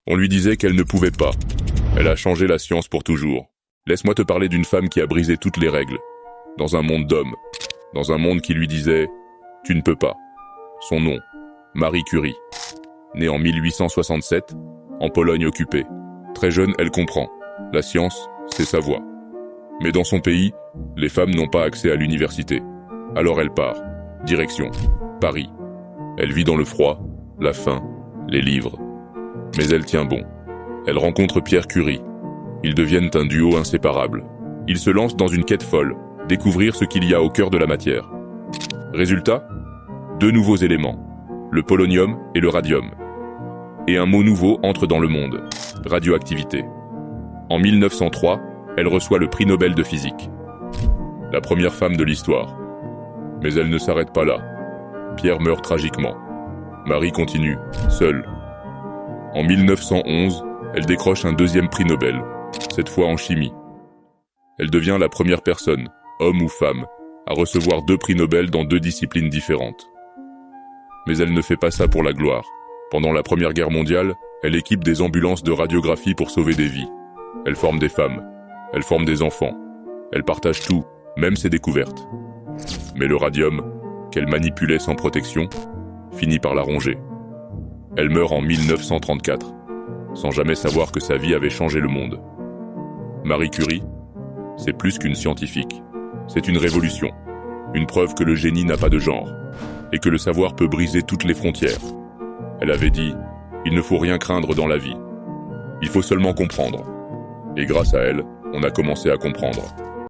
On lui disait qu'elle ne pouvait pas. Elle a changé la science pour toujours. Laisse-moi te parler d'une femme qui a brisé toutes les règles. Dans un monde d'hommes. Dans un monde qui lui disait « Tu ne peux pas ». Son nom, Marie Curie. Née en 1867, en Pologne occupée. Très jeune, elle comprend. La science, c'est sa voie. Mais dans son pays, les femmes n'ont pas accès à l'université. Alors elle part. Direction Paris. Elle vit dans le froid, la faim, les livres. Mais elle tient bon. Elle rencontre Pierre Curie. Ils deviennent un duo inséparable. Ils se lancent dans une quête folle, découvrir ce qu'il y a au cœur de la matière. Résultat, 2 nouveaux éléments, le polonium et le radium. Et un mot nouveau entre dans le monde, radioactivité. En 1903, elle reçoit le prix Nobel de physique. La première femme de l'histoire. Mais elle ne s'arrête pas là. Pierre meurt tragiquement. Marie continue, seule. En 1911, elle décroche un 2e prix Nobel, cette fois en chimie. Elle devient la première personne, homme ou femme, à recevoir 2 prix Nobel dans 2 disciplines différentes. Mais elle ne fait pas ça pour la gloire. Pendant la Première Guerre mondiale, elle équipe des ambulances de radiographie pour sauver des vies. Elle forme des femmes, elle forme des enfants, elle partage tout, même ses découvertes. Mais le radium, qu'elle manipulait sans protection, finit par la ronger. Elle meurt en 1934, sans jamais savoir que sa vie avait changé le monde. Marie Curie, c'est plus qu'une scientifique. C'est une révolution, une preuve que le génie n'a pas de genre, et que le savoir peut briser toutes les frontières. Elle avait dit, il ne faut rien craindre dans la vie. Il faut seulement comprendre. Et grâce à elle, on a commencé à comprendre.